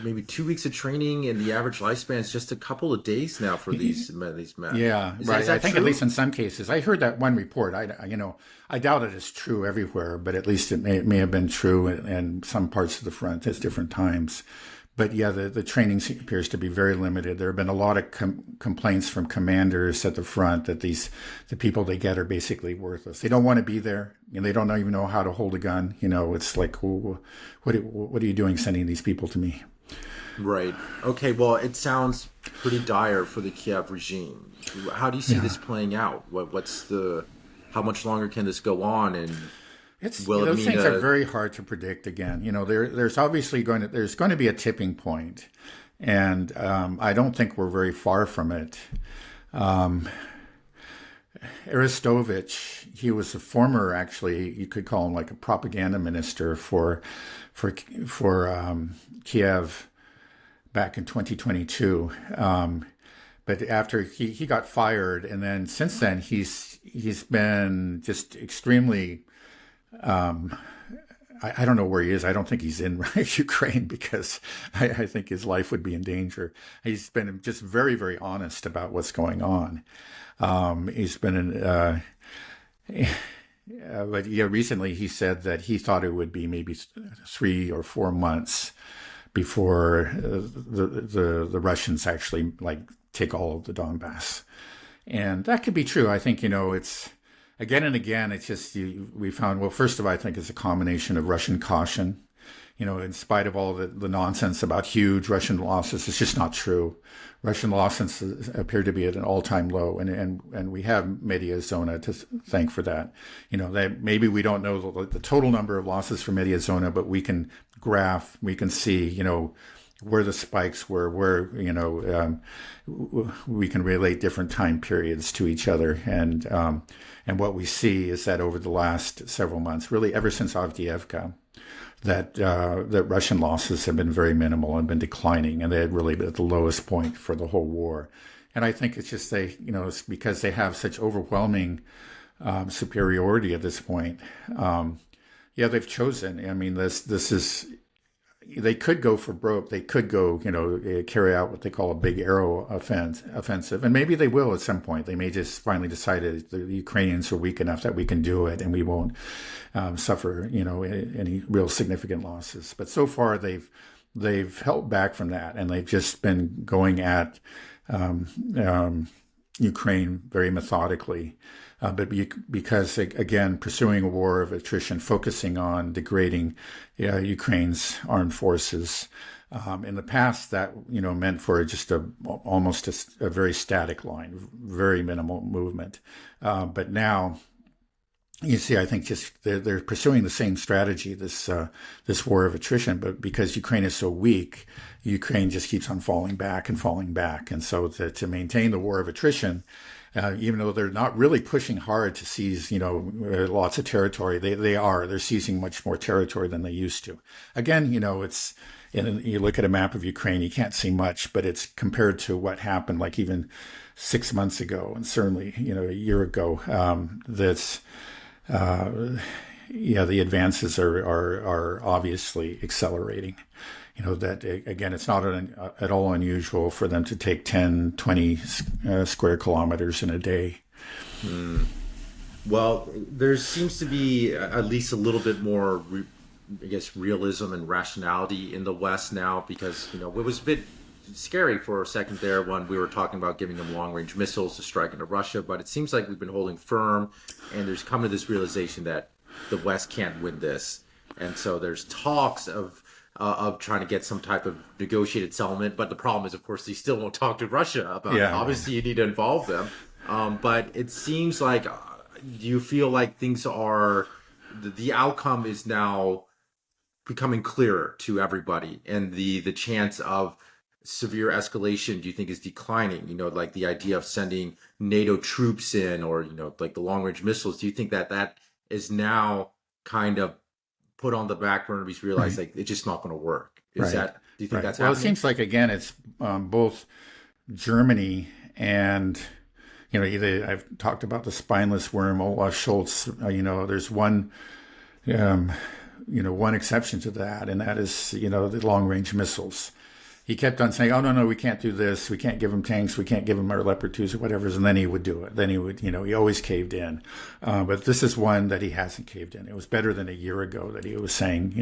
maybe 2 weeks of training, and the average lifespan is just a couple of days now for these men. Yeah, right. I think true? At least in some cases, I heard that one report. I doubt it is true everywhere, but at least it may have been true in some parts of the front at different times. But yeah, the training appears to be very limited. There have been a lot of complaints from commanders at the front that the people they get are basically worthless. They don't want to be there, and they don't even know how to hold a gun. It's like, well, what are you doing sending these people to me? Right. Okay. Well, it sounds pretty dire for the Kiev regime. How do you see this playing out? How much longer can this go on? And those things are very hard to predict. Again, there's obviously going to be a tipping point, and I don't think we're very far from it. Arestovich, he was a former, actually, you could call him like a propaganda minister for Kiev back in 2022. But after he got fired, and then since then he's been just extremely. I don't know where he is. I don't think he's in Ukraine because I think his life would be in danger. He's been just very, very honest about what's going on. He's been in, but yeah, recently he said that he thought it would be maybe 3 or 4 months before the Russians actually like take all of the Donbass, and that could be true. I think it's again and again. It's just we found well. First of all, I think it's a combination of Russian caution. In spite of all the nonsense about huge Russian losses, it's just not true. Russian losses appear to be at an all-time low, and we have Media Zona to thank for that. That maybe we don't know the total number of losses for Media Zona, but we can graph, we can see, where the spikes were, where we can relate different time periods to each other, and what we see is that over the last several months, really ever since Avdiivka, that Russian losses have been very minimal and been declining, and they had really been at the lowest point for the whole war. And I think it's just it's because they have such overwhelming superiority at this point. They've chosen. I mean, this is. They could go for broke. They could go, carry out what they call a big arrow offensive, and maybe they will at some point. They may just finally decide that the Ukrainians are weak enough that we can do it, and we won't suffer, any real significant losses. But so far, they've held back from that, and they've just been going at Ukraine very methodically. But because, again, pursuing a war of attrition, focusing on degrading Ukraine's armed forces. In the past, that meant for just almost a very static line, very minimal movement. But now, you see, I think just they're pursuing the same strategy, this war of attrition. But because Ukraine is so weak, Ukraine just keeps on falling back. And so to maintain the war of attrition. Even though they're not really pushing hard to seize, lots of territory, they're seizing much more territory than they used to. Again, it's, you look at a map of Ukraine, you can't see much, but it's compared to what happened, like even 6 months ago, and certainly, a year ago. The advances are obviously accelerating. That again, it's not at all unusual for them to take 10, 20 square kilometers in a day. Well, there seems to be at least a little bit more, realism and rationality in the West now, because, it was a bit scary for a second there when we were talking about giving them long-range missiles to strike into Russia, but it seems like we've been holding firm, and there's come to this realization that the West can't win this. And so there's talks of trying to get some type of negotiated settlement. But the problem is, of course, they still won't talk to Russia about it. Obviously, you need to involve them. But it seems like, do you feel like things are, the outcome is now becoming clearer to everybody, and the chance of severe escalation, do you think, is declining? Like the idea of sending NATO troops in, or, like the long-range missiles, do you think that is now kind of put on the back burner because realize like it's just not going to work? Do you think that's happening? It seems like, again, it's both Germany and, I've talked about the spineless worm, Olaf Scholz. There's one, one exception to that, and that is, the long-range missiles. He kept on saying, oh, no, we can't do this. We can't give them tanks. We can't give them our Leopard 2s or whatever. And then he would do it. Then he would, he always caved in. But this is one that he hasn't caved in. It was better than a year ago that he was saying,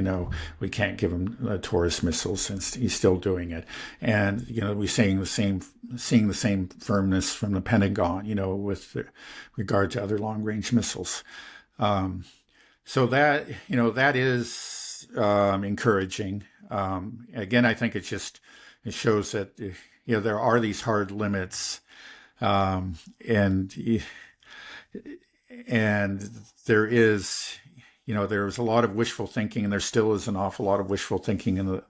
we can't give them Taurus missiles, and he's still doing it. And, we're seeing the same firmness from the Pentagon, with regard to other long-range missiles. So that, that is encouraging. Again, I think it shows that, there are these hard limits, and there is, there was a lot of wishful thinking, and there still is an awful lot of wishful thinking in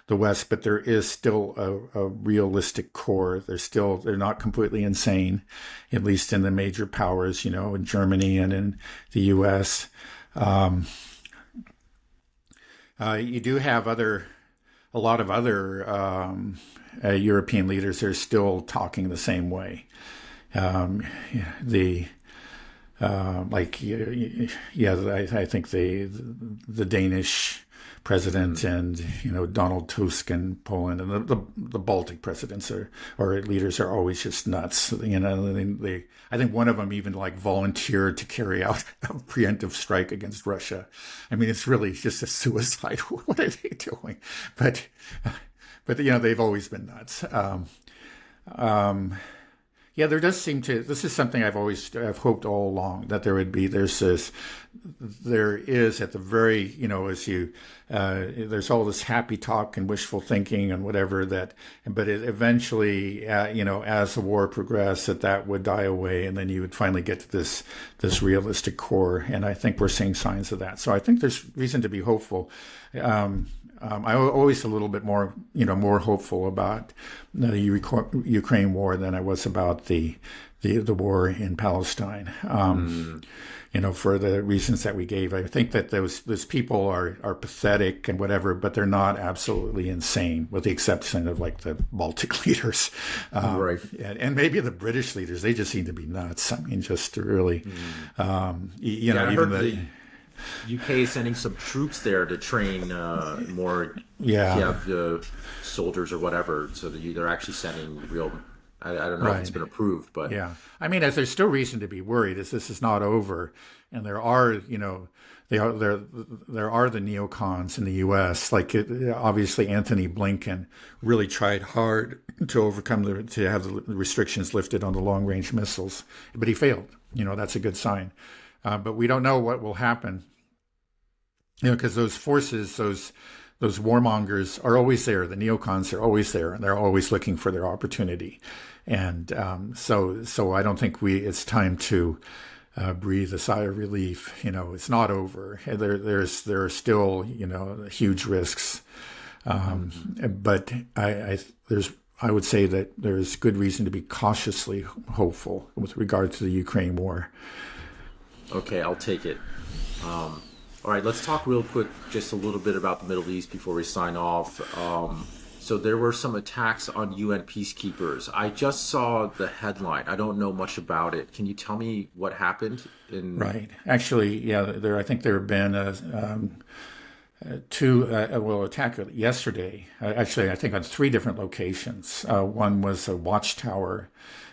the West, but there is still a realistic core. They're not completely insane, at least in the major powers, in Germany and in the U.S. You do have a lot of other European leaders that are still talking the same way. I think the Danish president and Donald Tusk in Poland and the Baltic presidents or leaders are always just nuts. I think one of them even volunteered to carry out a preemptive strike against Russia. I mean, it's really just a suicide. What are they doing? But they've always been nuts. There does seem to. This is something I've hoped all along that there would be. There is at the very, there's all this happy talk and wishful thinking and whatever but it eventually, as the war progressed, that would die away, and then you would finally get to this realistic core. And I think we're seeing signs of that. So I think there's reason to be hopeful. I'm always a little bit more hopeful about the Ukraine war than I was about the war in Palestine. For the reasons that we gave. I think that those people are pathetic and whatever, but they're not absolutely insane, with the exception of the Baltic leaders, right? And maybe the British leaders. They just seem to be nuts. I mean, just really, even the UK is sending some troops there to train more soldiers or whatever, so that they're actually sending real. I don't know if it's been approved, but I mean, as there's still reason to be worried, as this is not over, and there are there are the neocons in the U.S. Obviously Anthony Blinken really tried hard to overcome to have the restrictions lifted on the long range missiles, but he failed. That's a good sign. But we don't know what will happen, because those forces, those warmongers are always there. The neocons are always there, and they're always looking for their opportunity. And so I don't think it's time to breathe a sigh of relief. It's not over. There are still huge risks, but I would say that there's good reason to be cautiously hopeful with regard to the Ukraine war. Okay, I'll take it. All right, let's talk real quick, just a little bit about the Middle East before we sign off. So there were some attacks on UN peacekeepers. I just saw the headline. I don't know much about it. Can you tell me what happened? Right. Actually, I think there have been two attack yesterday. Actually, I think on 3 different locations. One was a watchtower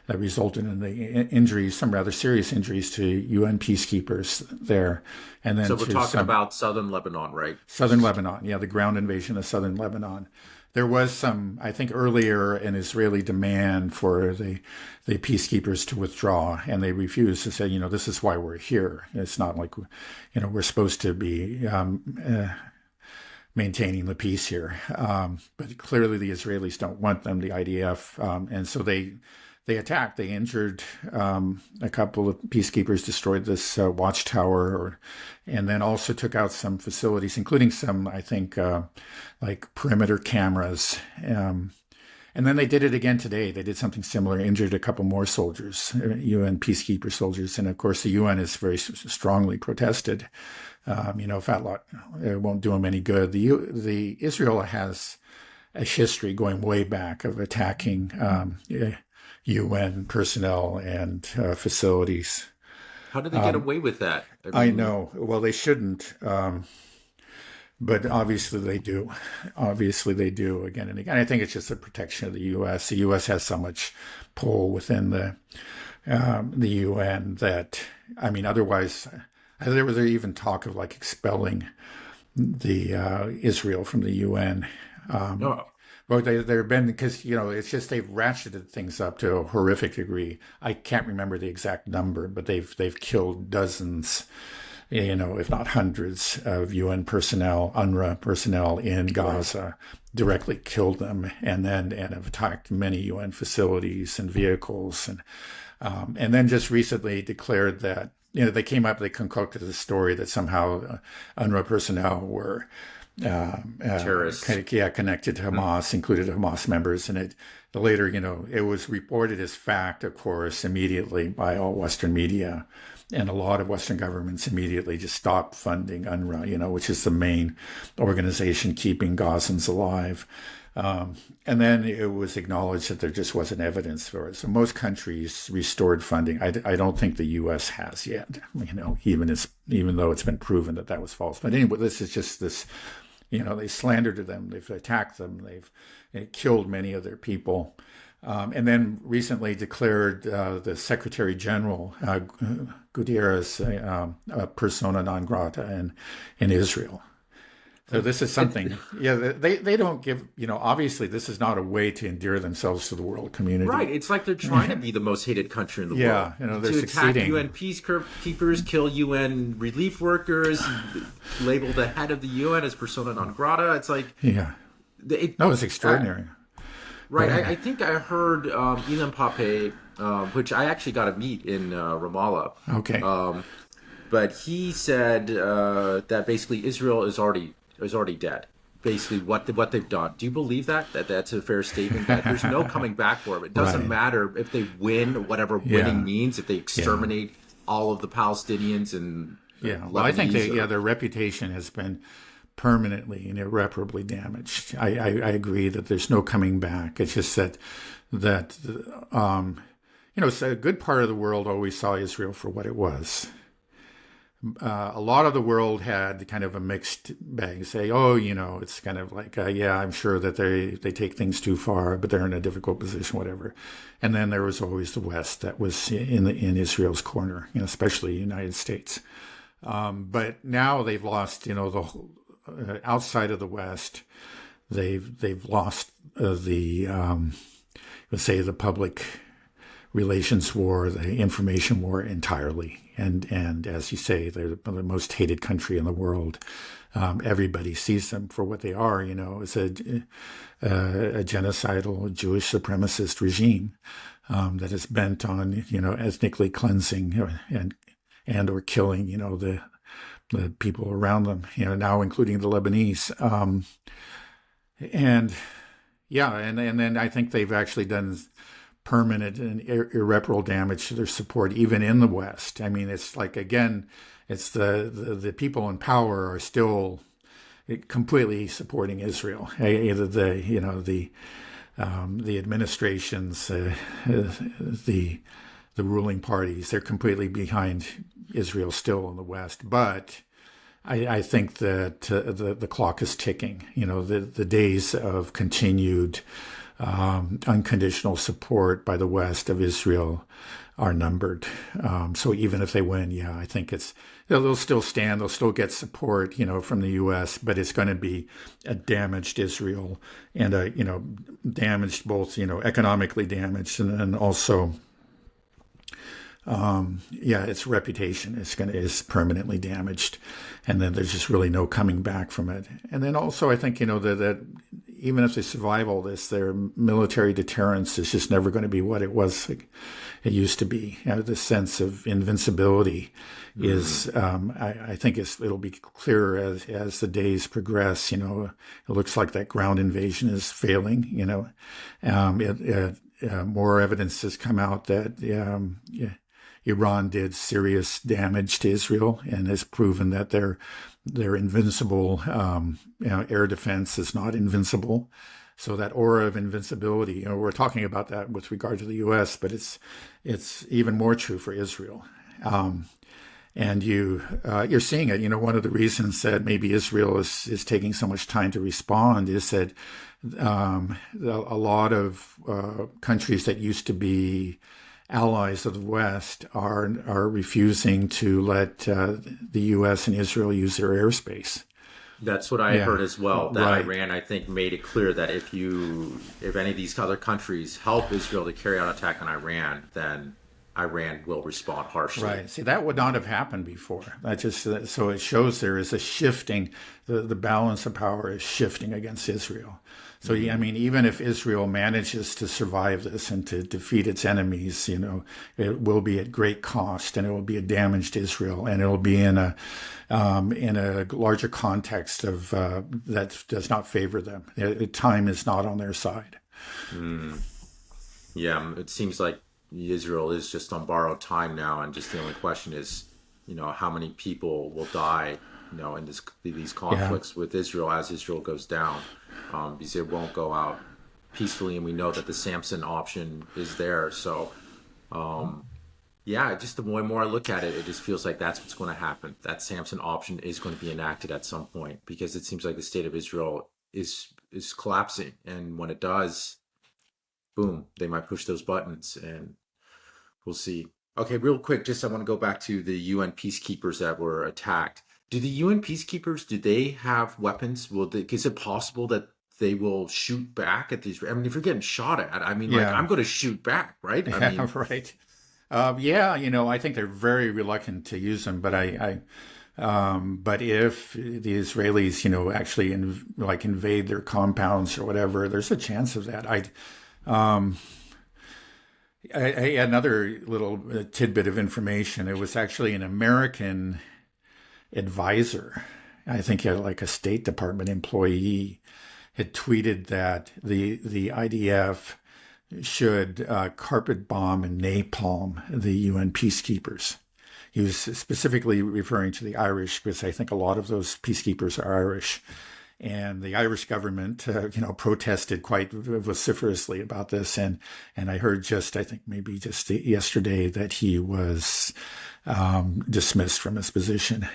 that resulted in the injuries, some rather serious injuries to UN peacekeepers there. And then so we're talking about southern Lebanon, right? Southern Lebanon, the ground invasion of southern Lebanon. There was some, I think, earlier an Israeli demand for the peacekeepers to withdraw, and they refused to say, this is why we're here. It's not like, we're supposed to be maintaining the peace here. But clearly the Israelis don't want them, the IDF, and so they attacked. They injured a couple of peacekeepers, destroyed this watchtower, and then also took out some facilities, including some, I think, perimeter cameras. And then they did it again today. They did something similar, injured a couple more soldiers, UN peacekeeper soldiers. And of course, the UN has very strongly protested. Fatlock, it won't do them any good. The Israel has a history going way back of attacking UN personnel and facilities. How did they get away with that? I know. Well, they shouldn't, but obviously they do. Obviously they do again and again. I think it's just the protection of the U.S. The U.S. has so much pull within the UN that, otherwise, there was even talk of expelling the Israel from the UN. Well, they've been, because, it's just they've ratcheted things up to a horrific degree. I can't remember the exact number, but they've killed dozens, if not hundreds of UN personnel, UNRWA personnel in Gaza, directly killed them, and have attacked many UN facilities and vehicles, and then just recently declared that they came up, they concocted the story that somehow UNRWA personnel were Terrorists. connected to Hamas, included Hamas members, and later, it was reported as fact, of course, immediately by all Western media, and a lot of Western governments immediately just stopped funding UNRWA, which is the main organization keeping Gazans alive. And then it was acknowledged that there just wasn't evidence for it. So most countries restored funding. I don't think the U.S. has yet, even though it's been proven that that was false. But anyway, this is just this, they slandered them, they've attacked them, they've killed many of their people. And then recently declared the Secretary General, Guterres, persona non grata in Israel. So this is something, they don't give, obviously this is not a way to endear themselves to the world community. Right. It's like they're trying to be the most hated country in the world. Yeah, they're to succeeding. Attack UN peacekeepers, kill UN relief workers, label the head of the UN as persona non grata. It's like... Yeah. It's extraordinary. Right. I think I heard Ilan Pape, which I actually got to meet in Ramallah. Okay. But he said that basically Israel is already dead. Basically, what they've done. Do you believe that that's a fair statement? That there's no coming back for them. It doesn't matter if they win, or whatever winning means. If they exterminate all of the Palestinians and well, I think their reputation has been permanently and irreparably damaged. I agree that there's no coming back. It's just that so a good part of the world always saw Israel for what it was. A lot of the world had kind of a mixed bag. Say, it's kind of like, I'm sure that they take things too far, but they're in a difficult position, whatever. And then there was always the West that was in Israel's corner, especially the United States. But now they've lost, the whole, outside of the West, they've lost the public relations war, the information war entirely. And as you say, they're the most hated country in the world. Everybody sees them for what they are. It's a genocidal Jewish supremacist regime that is bent on ethnically cleansing and or killing the people around them. Now including the Lebanese. And then I think they've actually done permanent and irreparable damage to their support, even in the West. I mean, it's like, again, it's the people in power are still completely supporting Israel. Either the administrations, the ruling parties, they're completely behind Israel still in the West. But I think that the clock is ticking. The days of continued unconditional support by the West of Israel are numbered. So even if they win, I think they'll still stand. They'll still get support, from the U.S., but it's going to be a damaged Israel and damaged both, economically damaged and also, its reputation is permanently damaged, and then there's just really no coming back from it. And then also, I think that even if they survive all this, their military deterrence is just never going to be what it was. It used to be. The sense of invincibility is, I think it'll be clearer as the days progress. It looks like that ground invasion is failing. More evidence has come out that Iran did serious damage to Israel and has proven that their invincible air defense is not invincible. So that aura of invincibility, we're talking about that with regard to the U.S., but it's even more true for Israel. And you're seeing it. One of the reasons that maybe Israel is taking so much time to respond is that a lot of countries that used to be allies of the West are refusing to let the U.S. and Israel use their airspace. That's what I heard as well. That Iran, I think, made it clear that if any of these other countries help Israel to carry out an attack on Iran, then Iran will respond harshly. Right. See, that would not have happened before. That just so it shows there is a shifting. The balance of power is shifting against Israel. So I mean, even if Israel manages to survive this and to defeat its enemies, it will be at great cost, and it will be a damage to Israel, and it will be in a larger context of that does not favor them. Time is not on their side. Yeah, it seems like Israel is just on borrowed time now, and just the only question is, how many people will die, in these conflicts with Israel as Israel goes down, because it won't go out peacefully, and we know that the Samson option is there. So, just the more and more I look at it, it just feels like that's what's going to happen. That Samson option is going to be enacted at some point, because it seems like the state of Israel is collapsing, and when it does, boom, they might push those buttons, and we'll see. Okay, real quick, just I want to go back to the UN peacekeepers that were attacked. Do the UN peacekeepers, do they have weapons? Is it possible that they will shoot back at these? I mean, if you're getting shot at, I mean, like, I'm going to shoot back, right? I mean, right. I think they're very reluctant to use them, but but if the Israelis, actually invade their compounds or whatever, there's a chance of that. Another little tidbit of information. It was actually an American advisor, I think like a State Department employee, had tweeted that the IDF should carpet bomb and napalm the UN peacekeepers. He was specifically referring to the Irish, because I think a lot of those peacekeepers are Irish. And the Irish government, protested quite vociferously about this. And I heard I think maybe just yesterday, that he was dismissed from his position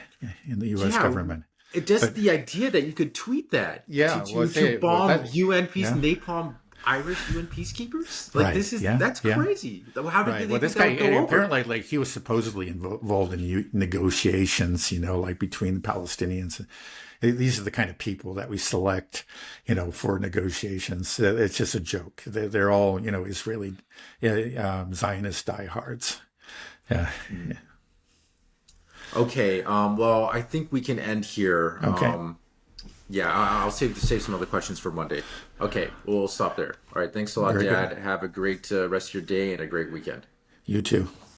in the U.S. government. It just the idea that you could tweet that. Yeah. To bomb UN napalm Irish UN peacekeepers? Like, right. That's crazy. How did they this guy, apparently, he was supposedly involved in negotiations, between the Palestinians. These are the kind of people that we select, for negotiations. It's just a joke. They're all, Israeli Zionist diehards. Yeah. Okay. Well, I think we can end here. Okay. I'll save some other questions for Monday. Okay, we'll stop there. All right. Thanks a lot, Dad. Have a great rest of your day and a great weekend. You too.